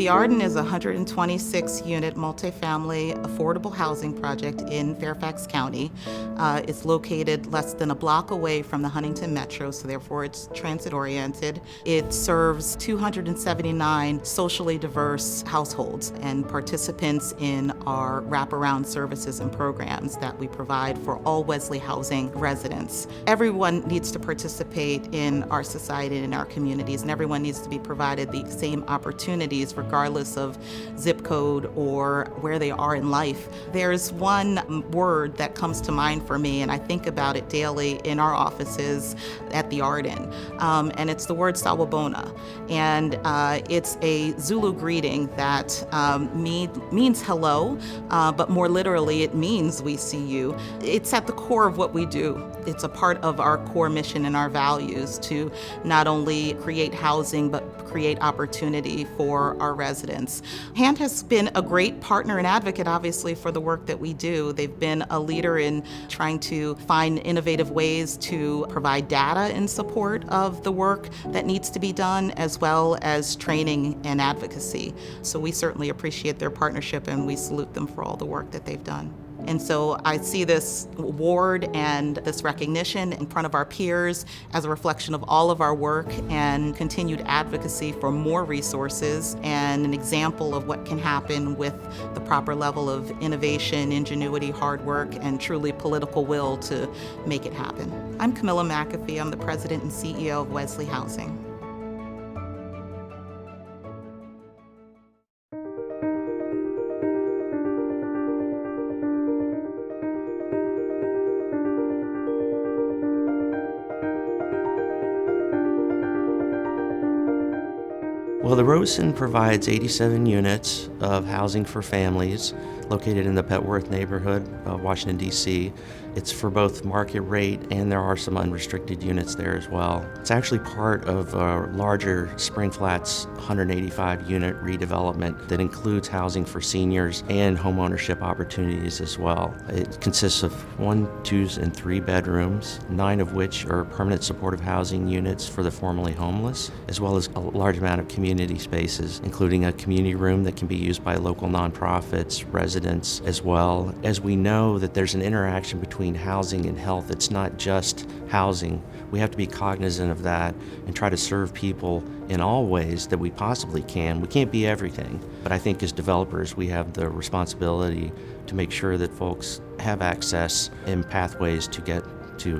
The Arden is a 126-unit multifamily affordable housing project in Fairfax County. It's located less than a block away from the Huntington Metro, so therefore it's transit-oriented. It serves 279 socially diverse households and participants in our wraparound services and programs that we provide for all Wesley Housing residents. Everyone needs to participate in our society and in our communities, and everyone needs to be provided the same opportunities regardless of zip code or where they are in life. There's one word that comes to mind for me, and I think about it daily in our offices at the Arden, and it's the word Sawubona. And it's a Zulu greeting that means hello, but more literally it means we see you. It's at the core of what we do. It's a part of our core mission and our values to not only create housing, but create opportunity for our residents. HAND has been a great partner and advocate, obviously, for the work that we do. They've been a leader in trying to find innovative ways to provide data in support of the work that needs to be done, as well as training and advocacy. So we certainly appreciate their partnership, and we salute them for all the work that they've done. And so I see this award and this recognition in front of our peers as a reflection of all of our work and continued advocacy for more resources, and an example of what can happen with the proper level of innovation, ingenuity, hard work, and truly political will to make it happen. I'm Camilla McAfee. I'm the President and CEO of Wesley Housing. Well, the Rosen provides 87 units of housing for families located in the Petworth neighborhood of Washington, D.C. It's for both market rate, and there are some unrestricted units there as well. It's actually part of a larger Spring Flats 185-unit redevelopment that includes housing for seniors and homeownership opportunities as well. It consists of 1, 2, and 3 bedrooms, 9 of which are permanent supportive housing units for the formerly homeless, as well as a large amount of community spaces, including a community room that can be used by local nonprofits, residents, as well. As we know that there's an interaction between housing and health. It's not just housing. We have to be cognizant of that and try to serve people in all ways that we possibly can. We can't be everything, but I think as developers we have the responsibility to make sure that folks have access and pathways to get to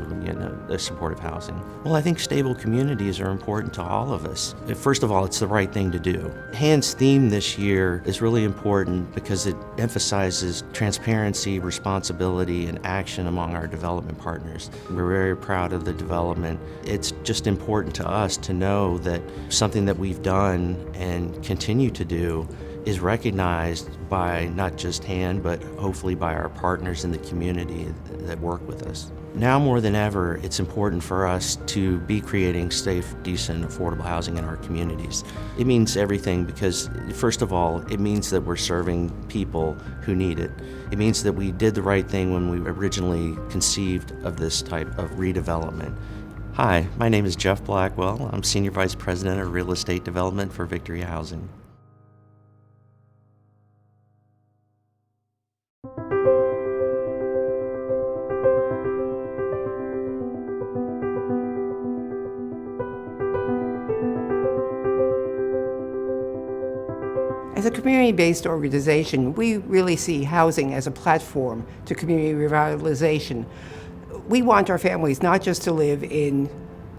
the supportive housing. Well, I think stable communities are important to all of us. First of all, it's the right thing to do. HAND's theme this year is really important because it emphasizes transparency, responsibility, and action among our development partners. We're very proud of the development. It's just important to us to know that something that we've done and continue to do is recognized by not just HAND, but hopefully by our partners in the community that work with us. Now more than ever, it's important for us to be creating safe, decent, affordable housing in our communities. It means everything because, first of all, it means that we're serving people who need it. It means that we did the right thing when we originally conceived of this type of redevelopment. Hi, my name is Jeff Blackwell. I'm Senior Vice President of Real Estate Development for Victory Housing. As a community-based organization, we really see housing as a platform to community revitalization. We want our families not just to live in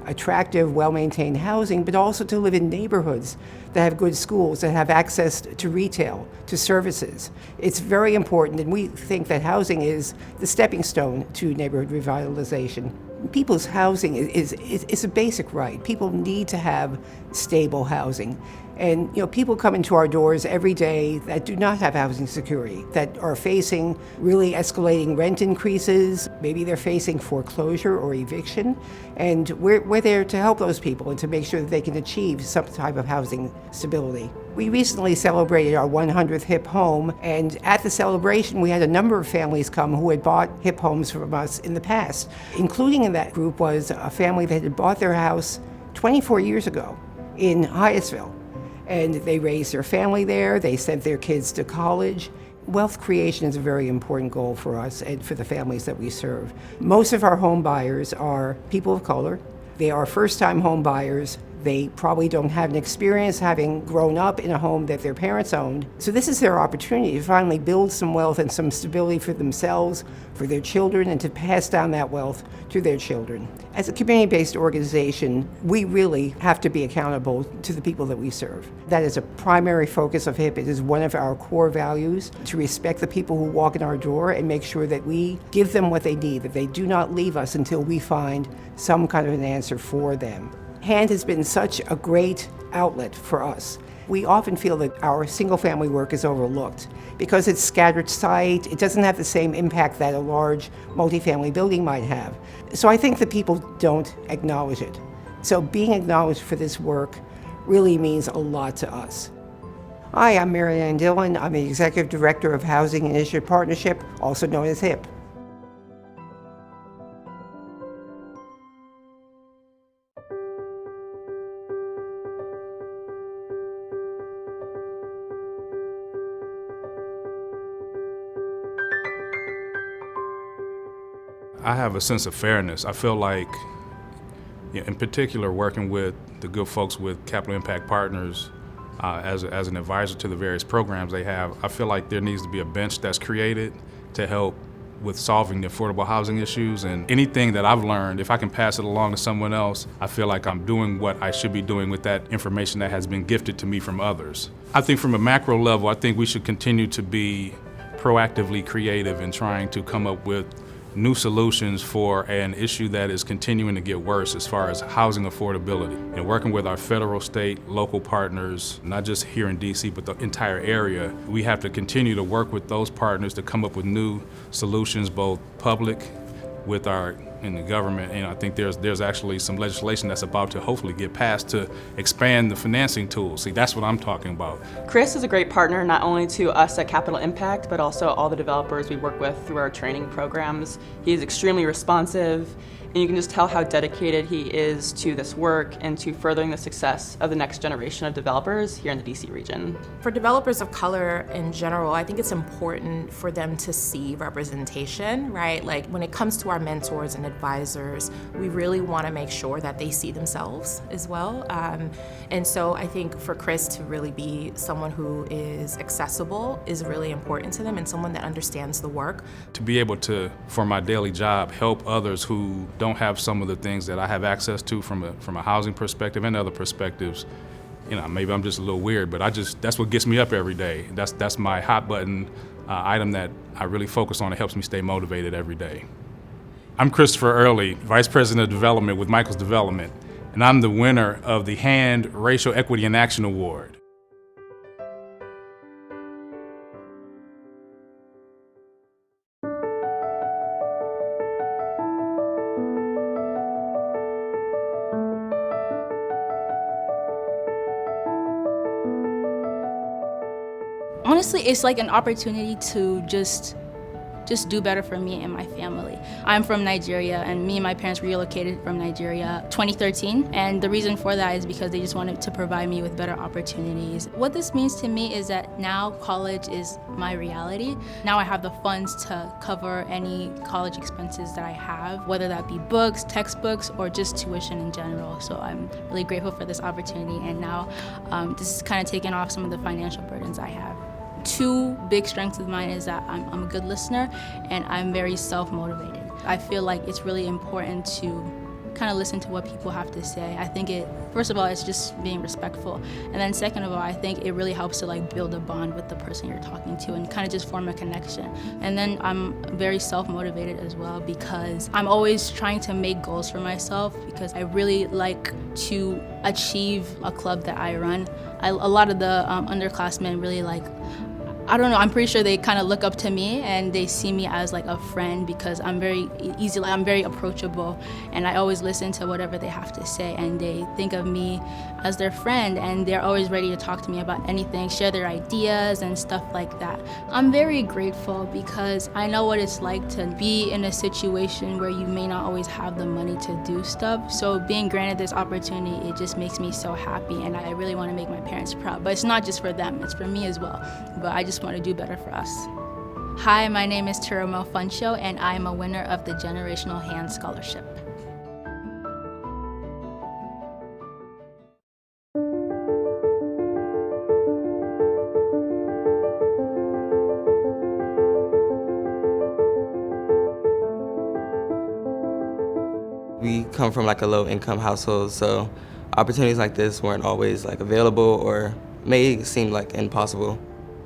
attractive, well-maintained housing, but also to live in neighborhoods that have good schools, that have access to retail, to services. It's very important, and we think that housing is the stepping stone to neighborhood revitalization. People's housing is a basic right. People need to have stable housing. And people come into our doors every day that do not have housing security, that are facing really escalating rent increases. Maybe they're facing foreclosure or eviction. And we're there to help those people and to make sure that they can achieve some type of housing stability. We recently celebrated our 100th HIP home, and at the celebration we had a number of families come who had bought HIP homes from us in the past. Including in that group was a family that had bought their house 24 years ago in Hyattsville. and they raised their family there. They sent their kids to college. Wealth creation is a very important goal for us and for the families that we serve. Most of our home buyers are people of color. They are first-time home buyers. They probably don't have an experience having grown up in a home that their parents owned. So this is their opportunity to finally build some wealth and some stability for themselves, for their children, and to pass down that wealth to their children. As a community-based organization, we really have to be accountable to the people that we serve. That is a primary focus of HIP. It is one of our core values to respect the people who walk in our door and make sure that we give them what they need, that they do not leave us until we find some kind of an answer for them. HAND has been such a great outlet for us. We often feel that our single-family work is overlooked because it's scattered site. It doesn't have the same impact that a large multifamily building might have. So I think that people don't acknowledge it. So being acknowledged for this work really means a lot to us. Hi, I'm Mary Ann Dillon. I'm the Executive Director of Housing Initiative Partnership, also known as HIP. I have a sense of fairness. I feel like, in particular, working with the good folks with Capital Impact Partners as an advisor to the various programs they have, I feel like there needs to be a bench that's created to help with solving the affordable housing issues. And anything that I've learned, if I can pass it along to someone else, I feel like I'm doing what I should be doing with that information that has been gifted to me from others. I think from a macro level, I think we should continue to be proactively creative in trying to come up with new solutions for an issue that is continuing to get worse as far as housing affordability. And working with our federal, state, local partners, not just here in DC, but the entire area, we have to continue to work with those partners to come up with new solutions, both public with our in the government. And I think there's actually some legislation that's about to hopefully get passed to expand the financing tools. See, that's what I'm talking about. Chris is a great partner, not only to us at Capital Impact, but also all the developers we work with through our training programs. He is extremely responsive, and you can just tell how dedicated he is to this work and to furthering the success of the next generation of developers here in the DC region. For developers of color in general, I think it's important for them to see representation, right? Like when it comes to our mentors and advisors, we really want to make sure that they see themselves as well. And so I think for Chris to really be someone who is accessible is really important to them and someone that understands the work. To be able to, for my daily job, help others who don't have some of the things that I have access to from a housing perspective and other perspectives. You know, maybe I'm just a little weird, but that's what gets me up every day. That's my hot button item that I really focus on. It helps me stay motivated every day. I'm Christopher Early, Vice President of Development with Michaels Development, and I'm the winner of the HAND Racial Equity in Action Award. Honestly, it's like an opportunity to just do better for me and my family. I'm from Nigeria, and me and my parents relocated from Nigeria 2013, and the reason for that is because they just wanted to provide me with better opportunities. What this means to me is that now college is my reality. Now I have the funds to cover any college expenses that I have, whether that be books, textbooks, or just tuition in general. So I'm really grateful for this opportunity, and now this is kind of taking off some of the financial burdens I have. Two big strengths of mine is that I'm a good listener and I'm very self-motivated. I feel like it's really important to kind of listen to what people have to say. I think first of all, it's just being respectful. And then second of all, I think it really helps to like build a bond with the person you're talking to and kind of just form a connection. And then I'm very self-motivated as well because I'm always trying to make goals for myself because I really like to achieve a club that I run. A lot of the underclassmen really I don't know, I'm pretty sure they kind of look up to me and they see me as like a friend because I'm very I'm very approachable, and I always listen to whatever they have to say, and they think of me as their friend, and they're always ready to talk to me about anything, share their ideas and stuff like that. I'm very grateful because I know what it's like to be in a situation where you may not always have the money to do stuff. So being granted this opportunity, it just makes me so happy, and I really want to make my parents proud. But it's not just for them, it's for me as well. But I just want to do better for us. Hi, my name is Turamo Funcho, and I am a winner of the Generational Hand Scholarship. We come from like a low income household, so opportunities like this weren't always like available or may seem like impossible.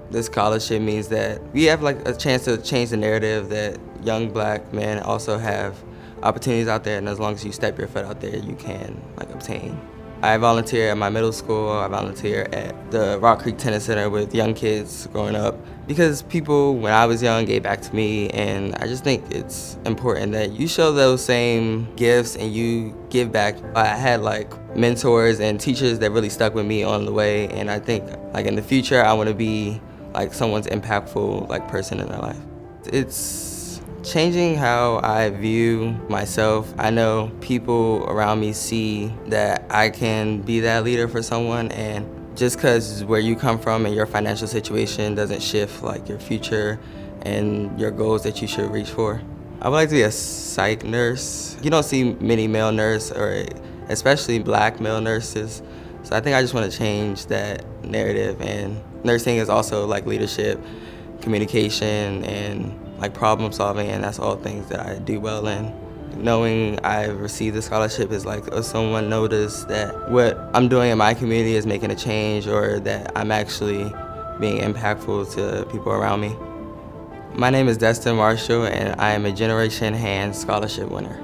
This scholarship means that we have like a chance to change the narrative that young black men also have opportunities out there, and as long as you step your foot out there, you can like obtain. I volunteer at my middle school. I volunteer at the Rock Creek Tennis Center with young kids growing up because people, when I was young, gave back to me, and I just think it's important that you show those same gifts and you give back. I had like mentors and teachers that really stuck with me on the way, and I think like in the future, I want to be like someone's impactful like person in their life. It's changing how I view myself. I know people around me see that I can be that leader for someone, and just because where you come from and your financial situation doesn't shift like your future and your goals that you should reach for. I would like to be a psych nurse. You don't see many male nurses, or especially black male nurses. So I think I just want to change that narrative, and nursing is also like leadership, communication, and like problem solving, and that's all things that I do well in. Knowing I received the scholarship is like if someone noticed that what I'm doing in my community is making a change, or that I'm actually being impactful to people around me. My name is Destin Marshall, and I am a Generation Hand Scholarship winner.